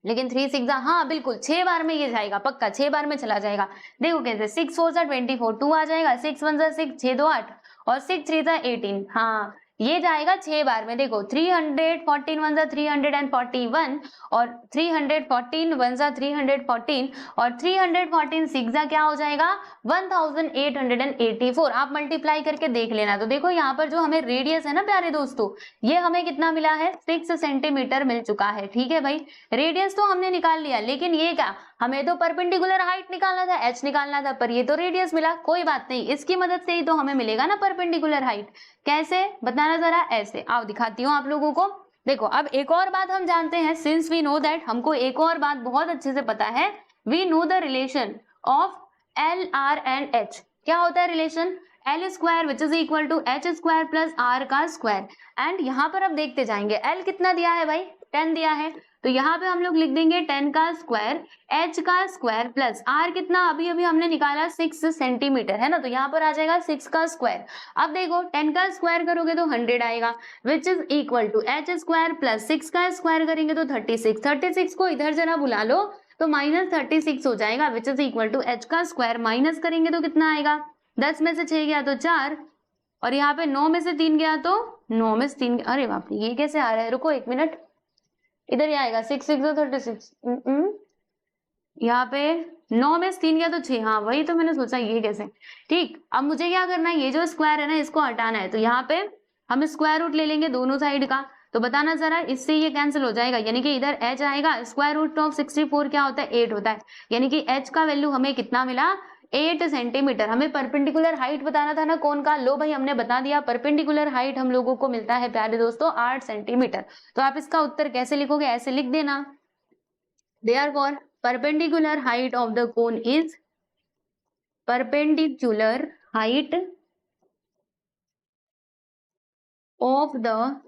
S1: लेकिन 3 6 हाँ बिल्कुल 6 बार में ये जाएगा, पक्का 6 बार में चला जाएगा। देखो कैसे? 6 4 24, 2 आ जाएगा, 6 1 6, 6 2 8 और 6 3 18। हाँ ये जाएगा 6 बार में। देखो 314 वन जा 341 और 314 वन जा 314 और 314 सिक्स जा क्या हो जाएगा 1884। आप मल्टीप्लाई करके देख लेना। तो देखो यहाँ पर जो हमें रेडियस है ना प्यारे दोस्तों, ये हमें कितना मिला है 6 सेंटीमीटर मिल चुका है। ठीक है भाई, रेडियस तो हमने निकाल लिया, लेकिन ये क्या, हमें तो परपेंडिकुलर हाइट निकालना था, एच निकालना था, पर ये तो रेडियस मिला। कोई बात नहीं, इसकी मदद से ही तो हमें मिलेगा ना परपेंडिकुलर हाइट। कैसे बताना जरा, ऐसे आओ दिखाती हूँ आप लोगों को। देखो अब एक और बात हम जानते हैं, सिंस वी नो दैट, हमको एक और बात बहुत अच्छे से पता है, we know the relation of L R and H. क्या होता है relation, L square which is equal to H square plus R का स्क्वायर। एंड यहाँ पर अब देखते जाएंगे, एल कितना दिया है भाई 10 दिया है, तो यहाँ पे हम लोग लिख देंगे 10 का स्क्वायर एच का स्क्वायर प्लस आर कितना अभी अभी हमने निकाला 6 सेंटीमीटर है ना, तो यहाँ पर आ जाएगा 6 का स्क्वायर। अब देखो 10 का स्क्वायर करोगे तो 100 आएगा, which is equal to H square plus 6 का स्क्वायर करेंगे तो 36। 36 को इधर जरा बुला लो तो -36 हो जाएगा, which is equal to H का स्क्वायर माइनस करेंगे तो कितना आएगा, 10 में से 6 गया तो 4 और यहाँ पे 9 में से 3 गया तो 9 में से 3, अरे बाप रे ये कैसे आ रहा है, रुको 1 मिनट, इधर ही आएगा 6 6 36, यहाँ पे 9 में से 3 गया तो 6, हाँ वही तो मैंने सोचा ये कैसे। ठीक, अब मुझे क्या करना है, ये जो स्क्वायर है ना इसको हटाना है, तो यहाँ पे हम स्क्वायर रूट ले लेंगे दोनों साइड का। तो बताना जरा, इससे ये कैंसिल हो जाएगा, यानी कि इधर h आएगा, स्क्वायर रूट ऑफ 64 क्या होता है 8 होता है, यानी कि h का वैल्यू हमें कितना मिला 8 सेंटीमीटर। हमें परपेंडिकुलर हाइट बताना था ना कौन का, लो भाई हमने बता दिया, परपेंडिकुलर हाइट हम लोगों को मिलता है प्यारे दोस्तों 8 सेंटीमीटर। तो आप इसका उत्तर कैसे लिखोगे, ऐसे लिख देना, therefore perpendicular height of the cone is, perpendicular height of the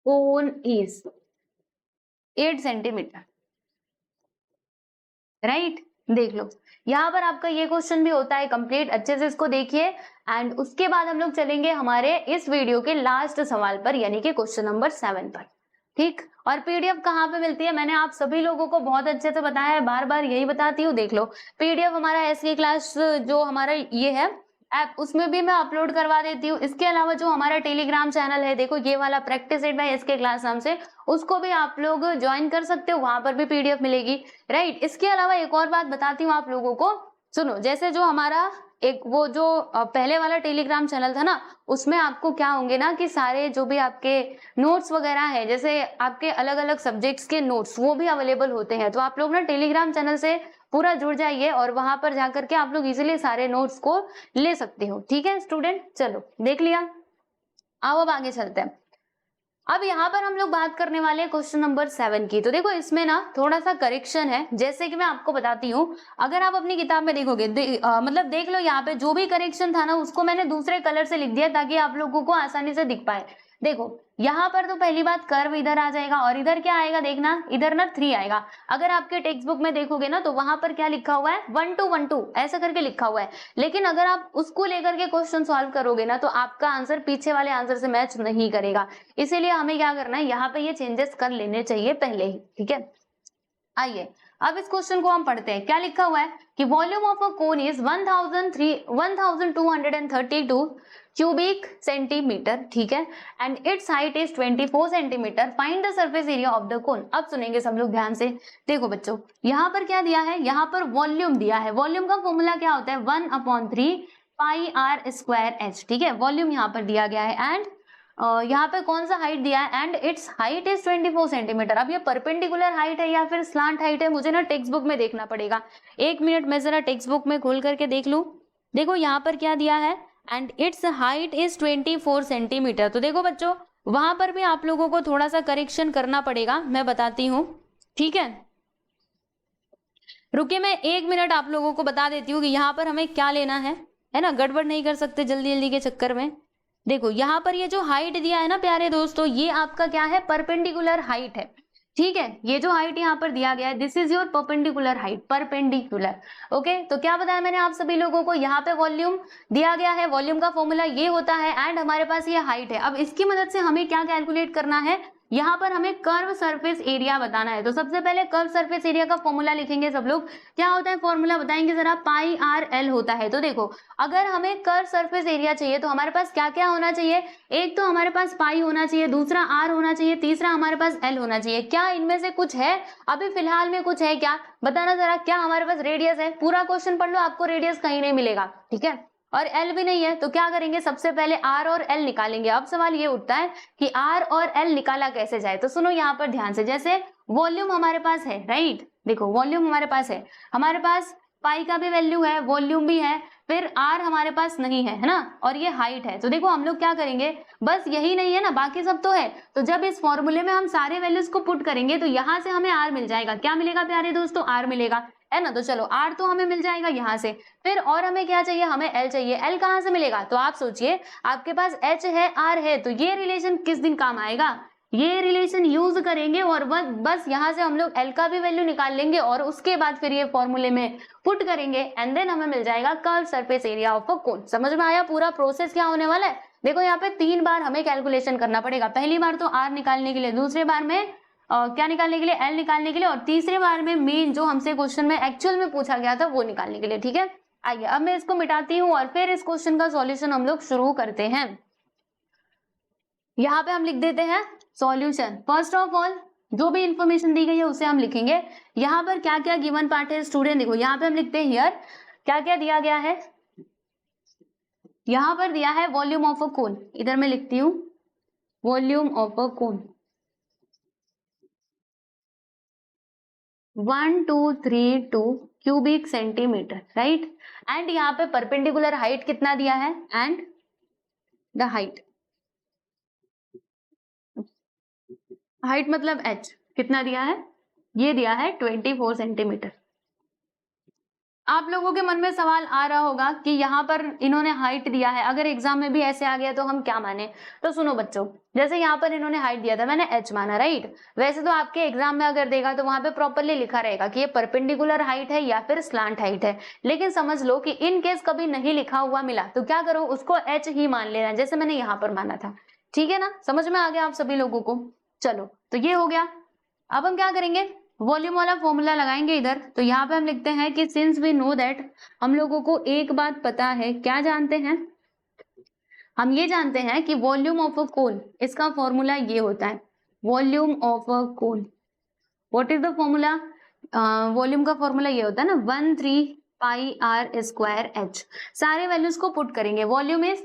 S1: cone is 8 centimetre, right. देख लो यहाँ पर आपका ये क्वेश्चन भी होता है कंप्लीट, अच्छे से इसको देखिए। एंड उसके बाद हम लोग चलेंगे हमारे इस वीडियो के लास्ट सवाल पर, यानी कि क्वेश्चन नंबर 7 पर। ठीक, और पीडीएफ कहाँ पे मिलती है, मैंने आप सभी लोगों को बहुत अच्छे से बताया है, बार बार यही बताती हूँ। देख लो पीडीएफ हमारा एसके क्लास जो हमारा ये है ऐप, उसमें भी मैं अपलोड करवा देती हूँ। इसके अलावा जो हमारा टेलीग्राम चैनल है, देखो ये वाला practice it by SK class नाम से, उसको भी आप लोग ज्वाइन कर सकते हो, वहां पर भी पीडीएफ मिलेगी, राइट। इसके अलावा एक और बात बताती हूँ आप लोगों को, सुनो, जैसे जो हमारा एक वो जो पहले वाला टेलीग्राम चैनल था ना, उसमें आपको क्या होंगे ना कि सारे जो भी आपके नोट्स वगैरह है, जैसे आपके अलग अलग सब्जेक्ट्स के नोट्स, वो भी अवेलेबल होते हैं। तो आप लोग ना टेलीग्राम चैनल से पूरा जुड़ जाइए और वहां पर जाकर के आप लोग इजीली सारे नोट्स को ले सकते हो। ठीक है स्टूडेंट, चलो देख लिया, आओ अब आगे चलते हैं। अब यहाँ पर हम लोग बात करने वाले हैं क्वेश्चन नंबर 7 की। तो देखो इसमें ना थोड़ा सा करेक्शन है, जैसे कि मैं आपको बताती हूँ, अगर आप अपनी किताब में देखोगे मतलब देख लो, यहाँ पे जो भी करेक्शन था ना उसको मैंने दूसरे कलर से लिख दिया ताकि आप लोगों को आसानी से दिख पाए। देखो यहाँ पर तो पहली बात कर्व इधर आ जाएगा और इधर क्या आएगा, देखना इधर ना 3 आएगा। अगर आपके टेक्स्ट बुक में देखोगे ना तो वहां पर क्या लिखा हुआ है 1 2 1 2 ऐसा करके लिखा हुआ है, लेकिन अगर आप उसको लेकर के क्वेश्चन सॉल्व करोगे ना तो आपका आंसर पीछे वाले आंसर से मैच नहीं करेगा। इसीलिए हमें क्या करना है, यहाँ पे ये चेंजेस कर लेने चाहिए पहले ही। ठीक है, आइए अब इस क्वेश्चन को हम पढ़ते हैं। क्या लिखा हुआ है कि volume of a cone is 1232 cubic centimetre, ठीक है, and it's height is 24 centimetre, find the surface area of the cone. अब सुनेंगे सब लोग ध्यान से। देखो बच्चों यहाँ पर क्या दिया है, यहाँ पर वॉल्यूम दिया है, वॉल्यूम का फॉर्मूला क्या होता है 1/3 पाई आर स्क्वायर एच, ठीक है, वॉल्यूम यहाँ पर दिया गया है। एंड यहाँ पे कौन सा हाइट दिया है, and it's height is 24 centimetre. अब ये परपेंडिकुलर हाइट है या फिर स्लांट हाइट है, मुझे ना टेक्स्ट बुक में देखना पड़ेगा। 1 मिनट मैं जरा टेक्स्ट बुक में खोल करके देख लूं। देखो यहाँ पर क्या दिया है, and it's height is 24 centimetre. तो देखो बच्चों वहां पर भी आप लोगों को थोड़ा सा करेक्शन करना पड़ेगा, मैं बताती हूँ। ठीक है, रुकिए मैं 1 मिनट आप लोगों को बता देती हूँ कि यहाँ पर हमें क्या लेना है ना, गड़बड़ नहीं कर सकते जल्दी जल्दी के चक्कर में। देखो यहाँ पर ये जो हाइट दिया है ना प्यारे दोस्तों, ये आपका क्या है, परपेंडिकुलर हाइट है। ठीक है, ये जो हाइट यहाँ पर दिया गया है, this is your perpendicular height, perpendicular. Okay, तो क्या बताया मैंने आप सभी लोगों को, यहाँ पे वॉल्यूम दिया गया है, वॉल्यूम का फॉर्मूला ये होता है, एंड हमारे पास ये हाइट है। अब इसकी मदद से हमें क्या कैलकुलेट करना है, यहाँ पर हमें कर्व सरफेस एरिया बताना है। तो सबसे पहले कर्व सरफेस एरिया का फॉर्मूला लिखेंगे सब लोग। क्या होता है फॉर्मूला बताएंगे जरा, पाई आर एल होता है। तो देखो अगर हमें कर्व सरफेस एरिया चाहिए तो हमारे पास क्या क्या होना चाहिए, एक तो हमारे पास पाई होना चाहिए, दूसरा आर होना चाहिए, तीसरा हमारे पास एल होना चाहिए। क्या इनमें से कुछ है अभी फिलहाल में, कुछ है क्या बताना जरा। क्या हमारे पास रेडियस है, पूरा क्वेश्चन पढ़ लो, आपको रेडियस कहीं नहीं मिलेगा, ठीक है। और एल भी नहीं है तो क्या करेंगे, सबसे पहले आर और एल निकालेंगे। अब सवाल ये उठता है कि आर और एल निकाला कैसे जाए। तो सुनो यहाँ पर ध्यान से, जैसे वॉल्यूम हमारे पास है, राइट, देखो वॉल्यूम हमारे पास है, हमारे पास पाई का भी वैल्यू है, वॉल्यूम भी है, फिर आर हमारे पास नहीं है, है ना, और ये हाइट है। तो देखो हम लोग क्या करेंगे, बस यही नहीं है ना, बाकी सब तो है। तो जब इस फॉर्मूले में हम सारे वैल्यूज को पुट करेंगे तो यहाँ से हमें आर मिल जाएगा। क्या मिलेगा प्यारे दोस्तों, आर मिलेगा, है ना। तो चलो आर तो हमें मिल जाएगा यहाँ से, फिर और हमें क्या चाहिए, हमें एल चाहिए। एल कहाँ से मिलेगा, तो आप सोचिए आपके पास एच है आर है, तो ये रिलेशन किस दिन काम आएगा, ये रिलेशन यूज करेंगे और बस यहाँ से हम लोग एल का भी वैल्यू निकाल लेंगे और उसके बाद फिर ये फॉर्मूले में पुट करेंगे एंड देन हमें मिल जाएगा curve surface area of a cone. समझ में आया पूरा प्रोसेस क्या होने वाला है। देखो यहाँ पे 3 बार हमें कैलकुलेशन करना पड़ेगा, पहली बार तो आर निकालने के लिए, दूसरे बार में क्या निकालने के लिए, एल निकालने के लिए, और तीसरे बार में मेन जो हमसे क्वेश्चन में एक्चुअल में पूछा गया था वो निकालने के लिए, ठीक है। आइए अब मैं इसको मिटाती हूँ और फिर इस क्वेश्चन का सॉल्यूशन हम लोग शुरू करते हैं। यहाँ पे हम लिख देते हैं सॉल्यूशन। फर्स्ट ऑफ ऑल जो भी इंफॉर्मेशन दी गई है उसे हम लिखेंगे। यहाँ पर क्या क्या गिवन पार्ट है स्टूडेंट, देखो यहाँ पे हम लिखते हैं हियर क्या क्या दिया गया है। यहाँ पर दिया है वॉल्यूम ऑफ अ कोन, इधर मैं लिखती हूँ volume of a cone 1232 cubic centimetre, right. And यहाँ पे परपेंडिकुलर हाइट कितना दिया है, एंड द हाइट मतलब h कितना दिया है, ये दिया है 24 सेंटीमीटर। आप लोगों के मन में सवाल आ रहा होगा कि यहाँ पर इन्होंने हाइट दिया है, अगर एग्जाम में भी ऐसे आ गया तो हम क्या माने। तो सुनो बच्चों, जैसे यहाँ पर इन्होंने हाइट दिया था, मैंने h माना, राइट। वैसे तो आपके एग्जाम में अगर देगा तो वहां पे प्रॉपरली लिखा रहेगा कि ये परपेंडिकुलर हाइट है या फिर स्लांट हाइट है। लेकिन समझ लो कि इन केस कभी नहीं लिखा हुआ मिला तो क्या करो, उसको h ही मान लेना, जैसे मैंने यहाँ पर माना था, ठीक है ना। समझ में आ गया आप सभी लोगों को। चलो तो ये हो गया। अब हम क्या करेंगे, वॉल्यूम वाला फॉर्मूला लगाएंगे इधर। तो यहाँ पे हम लिखते हैं कि सिंस वी नो दैट, हम लोगों को एक बात पता है, क्या जानते हैं, हम ये जानते हैं कि वॉल्यूम ऑफ अ कोन, इसका फॉर्मूला ये होता है volume of a cone. What is the formula, volume का फॉर्मूला ये होता है ना 13 पाई आर स्क्वायर एच। सारे वैल्यूज को पुट करेंगे, volume is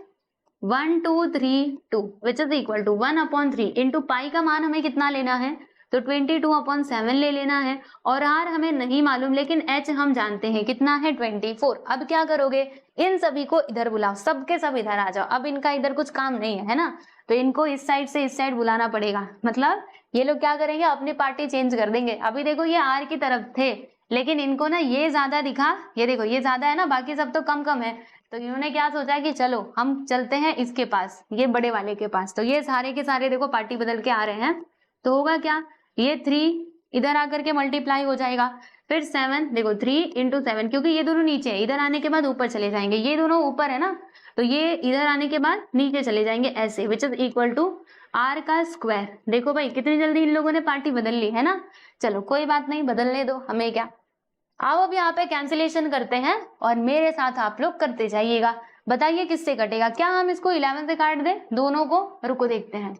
S1: 1232 which is equal to 1/3 into pi का मान हमें कितना लेना है, तो 22/7 ले लेना है। और आर हमें नहीं मालूम लेकिन एच हम जानते हैं कितना है 24। अब क्या करोगे, इन सभी को इधर बुलाओ, सबके सब इधर आ जाओ। अब इनका इधर कुछ काम नहीं है ना, तो इनको इस साइड से इस साइड बुलाना पड़ेगा। मतलब ये लोग क्या करेंगे, अपनी पार्टी चेंज कर देंगे। अभी देखो ये आर की तरफ थे लेकिन इनको ना ये ज्यादा दिखा, ये देखो ये ज्यादा है ना, बाकी सब तो कम कम है। तो इन्होंने क्या सोचा कि चलो हम चलते हैं इसके पास, ये बड़े वाले के पास। तो ये सारे के सारे देखो पार्टी बदल के आ रहे हैं। तो होगा क्या, ये 3 इधर आकर के मल्टीप्लाई हो जाएगा, फिर 7, देखो 3 × 7, क्योंकि ये दोनों नीचे है, इधर आने के बाद ऊपर चले जाएंगे, ये दोनों ऊपर है ना, तो ये इधर आने के बाद नीचे चले जाएंगे ऐसे, which is equal to R का स्क्वायर। देखो भाई कितनी जल्दी इन लोगों ने पार्टी बदल ली है ना। चलो कोई बात नहीं, बदलने दो, हमें क्या। आओ अब यहाँ पे कैंसिलेशन करते हैं और मेरे साथ आप लोग करते जाइएगा। बताइए किससे कटेगा, क्या हम इसको 11 से काट दें दोनों को, रुको देखते हैं।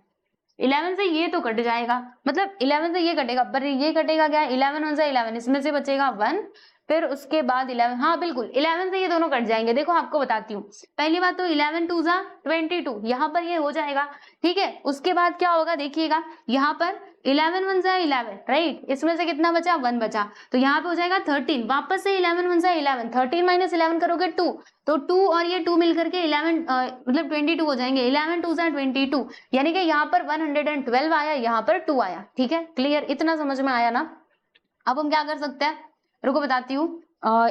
S1: 11 से ये तो कट जाएगा, मतलब 11 से ये कटेगा, पर ये कटेगा क्या, 11 1 से 11, इसमें से बचेगा 1, फिर उसके बाद 11, हाँ बिल्कुल 11 से ये दोनों कट जाएंगे। देखो आपको बताती हूँ, पहली बात तो 11 2 जा 22, यहाँ पर ये हो जाएगा, ठीक है। उसके बाद क्या होगा देखिएगा, यहाँ पर 11 1 जा 11, राइट, इसमें से कितना बचा, 1 बचा, तो यहाँ पे हो जाएगा 13। वापस से 11 1 जा 11, 13 - 11 करोगे 2, तो 2 और ये 2 मिलकर के 11 मतलब 22 हो जाएंगे। 11 2 जा 22, यानी कि यहाँ पर 112 आया, यहाँ पर 2 आया, ठीक है। क्लियर, इतना समझ में आया ना। अब हम क्या कर सकते हैं, रुको बताती हूँ,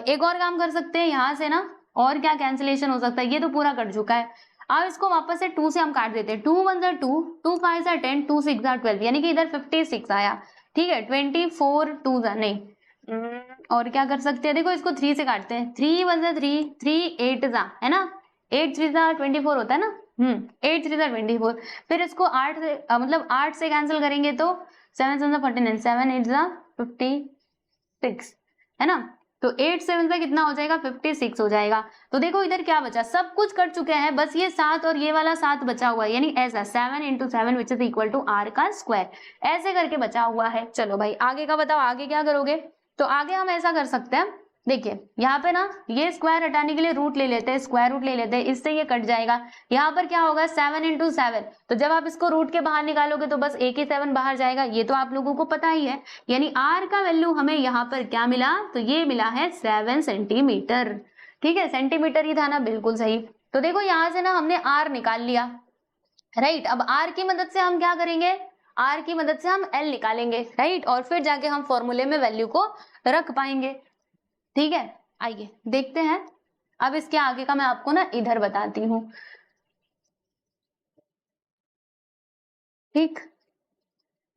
S1: एक और काम कर सकते हैं यहाँ से ना। और क्या कैंसिलेशन हो सकता है, ये तो पूरा कट चुका है। अब इसको वापस से 2 से हम काट देते हैं, 2 1 जा 2, 2 5 जा 10, 2 6 जा 12, यानी कि इधर 56 आया, ठीक है। 24 2 जा नहीं, और क्या कर सकते हैं, देखो इसको 3 से काटते हैं, 3 1 जा 3, 3 8 जा, है ना, 8 3 जा 24 होता है ना, 8 3 24। फिर इसको 8 से मतलब 8 से कैंसिल करेंगे तो 7 7 49, 7 8 56, है ना। तो 8 7 से कितना हो जाएगा, 56 हो जाएगा। तो देखो इधर क्या बचा, सब कुछ कर चुके हैं, बस ये 7 और ये वाला 7 बचा हुआ है, यानी ऐसा 7 × 7 which is equal to r का स्क्वायर, ऐसे करके बचा हुआ है। चलो भाई आगे का बताओ, आगे क्या करोगे। तो आगे हम ऐसा कर सकते हैं, देखिए यहाँ पे ना ये स्क्वायर हटाने के लिए रूट ले लेते हैं, स्क्वायर रूट ले लेते हैं, इससे ये कट जाएगा। यहाँ पर क्या होगा 7 × 7, तो जब आप इसको रूट के बाहर निकालोगे तो बस एक ही 7 बाहर जाएगा, ये तो आप लोगों को पता ही है। यानी r का वैल्यू हमें यहाँ पर क्या मिला, तो ये मिला है 7 सेंटीमीटर। ठीक है, सेंटीमीटर ही था ना, बिल्कुल सही। तो देखो यहाँ से ना हमने r निकाल लिया, राइट। अब r की मदद से हम क्या करेंगे, r की मदद से हम l निकालेंगे, राइट, और फिर जाके हम फॉर्मूले में वैल्यू को रख पाएंगे। ठीक है, आइए देखते हैं। अब इसके आगे का मैं आपको ना इधर बताती हूँ। ठीक,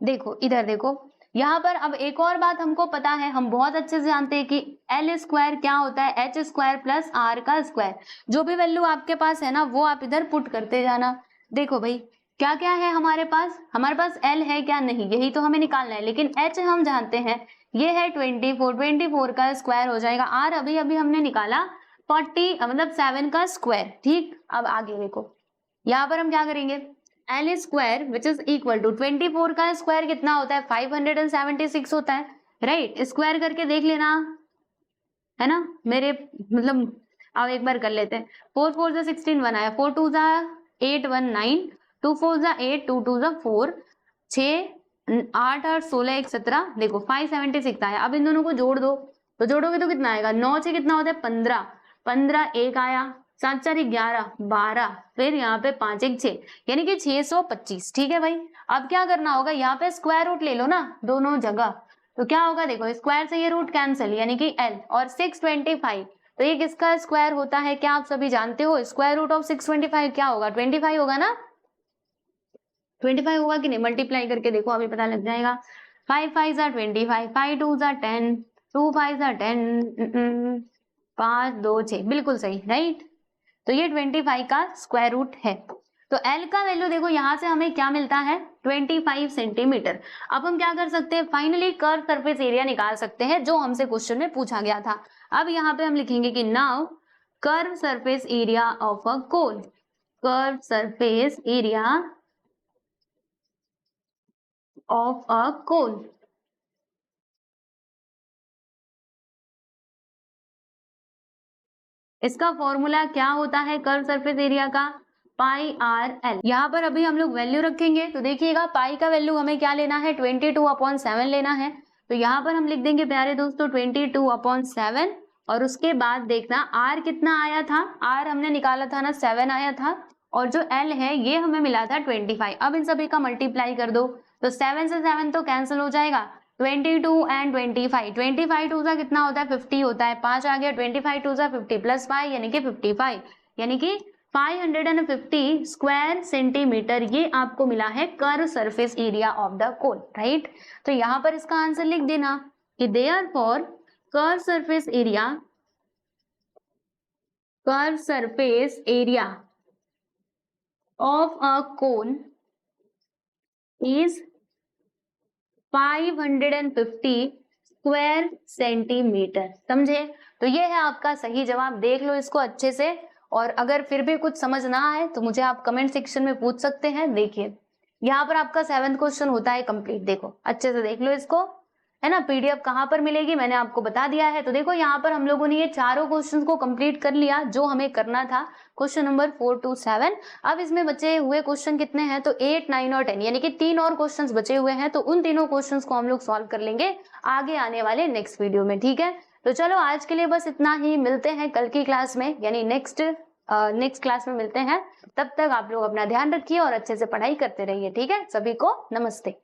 S1: देखो इधर देखो, यहाँ पर अब एक और बात हमको पता है, हम बहुत अच्छे से जानते हैं कि एल स्क्वायर क्या होता है, एच स्क्वायर प्लस आर का स्क्वायर। जो भी वैल्यू आपके पास है ना वो आप इधर पुट करते जाना। देखो भाई क्या क्या है हमारे पास एल है क्या, नहीं, यही तो हमें निकालना है। लेकिन एच हम जानते हैं, ये है 24 का स्क्वायर हो जाएगा। आर अभी अभी हमने निकाला 40 मतलब 7 का स्क्वायर। ठीक, अब आगे देखो, यहाँ पर हम क्या करेंगे, L square which is equal to 24 का स्क्वायर कितना होता है, 576 होता है, राइट। स्क्वायर करके देख लेना, है ना मेरे मतलब। अब एक बार कर लेते हैं, 4 4 जा 16 1 आया, 4 2 जा 8 1 9, 2 4 जा 8, 2 2 जा 4, 6 8 8 16 1 17, देखो 576 आया। अब इन दोनों को जोड़ दो, तो जोड़ोगे तो कितना आएगा, 9 से कितना होता है 15, 15 1 आया, 7 4 11 12, फिर यहाँ पे 5 1 6, यानी कि 625। ठीक है भाई, अब क्या करना होगा, यहाँ पे स्क्वायर रूट ले लो ना दोनों जगह, तो क्या होगा, देखो स्क्वायर से ये रूट कैंसिल, यानी कि l, और 625, तो ये किसका स्क्वायर होता है, क्या आप सभी जानते हो। स्क्वायर रूट ऑफ 625 क्या होगा, 25 होगा ना, 25 होगा कि नहीं, मल्टीप्लाई करके देखो अभी पता लग जाएगा। 5 5 जा 25, 5 2 जा 10, 2 5 जा 10, 5 2 6, बिल्कुल सही, राइट। तो ये 25 का स्क्वायर रूट है। तो L का वैल्यू देखो यहाँ से हमें क्या मिलता है, 25 सेंटीमीटर। अब हम क्या कर सकते हैं, फाइनली कर्व सरफेस एरिया निकाल सकते हैं, जो हमसे क्वेश्चन में पूछा गया था। अब यहाँ पे हम लिखेंगे कि now curve surface area of a cone, curve surface area of a cone, इसका फॉर्मूला क्या होता है कर्व सरफेस एरिया का, पाई आर एल। यहाँ पर अभी हम लोग वैल्यू रखेंगे, तो देखिएगा पाई का वैल्यू हमें क्या लेना है, 22/7 लेना है। तो यहाँ पर हम लिख देंगे प्यारे दोस्तों 22/7, और उसके बाद देखना आर कितना आया था, आर हमने निकाला था ना 7 आया था, और जो एल है ये हमें मिला था 25। अब इन सभी का मल्टीप्लाई कर दो, तो 7 से 7 तो कैंसिल हो जाएगा, 22 एंड 25, 25 टू सा कितना होता है 50 होता है, 5 आ गया, 25 टू सा 50 प्लस 5 यानी कि 55, यानी कि 550 स्क्वायर सेंटीमीटर ये आपको मिला है curve surface area of the cone, right. तो यहाँ पर इसका आंसर लिख देना कि therefore curve surface area of a cone is 550 square centimetre, समझे। तो ये है आपका सही जवाब, देख लो इसको अच्छे से, और अगर फिर भी कुछ समझ ना आए तो मुझे आप कमेंट सेक्शन में पूछ सकते हैं। देखिए यहाँ पर आपका 7th क्वेश्चन होता है कंप्लीट, देखो अच्छे से देख लो इसको, है ना। पीडीएफ कहाँ पर मिलेगी मैंने आपको बता दिया है। तो देखो यहाँ पर हम लोगों ने ये चारों क्वेश्चंस को कंप्लीट कर लिया जो हमें करना था, क्वेश्चन नंबर 4 to 7। अब इसमें बचे हुए क्वेश्चन कितने हैं, तो 8 9 और 10, यानी कि 3 और क्वेश्चंस बचे हुए हैं। तो उन तीनों क्वेश्चंस को हम लोग सॉल्व कर लेंगे आगे आने वाले नेक्स्ट वीडियो में, ठीक है। तो चलो आज के लिए बस इतना ही, मिलते हैं कल की क्लास में, यानी नेक्स्ट क्लास में मिलते हैं। तब तक आप लोग अपना ध्यान रखिए और अच्छे से पढ़ाई करते रहिए, ठीक है। सभी को नमस्ते।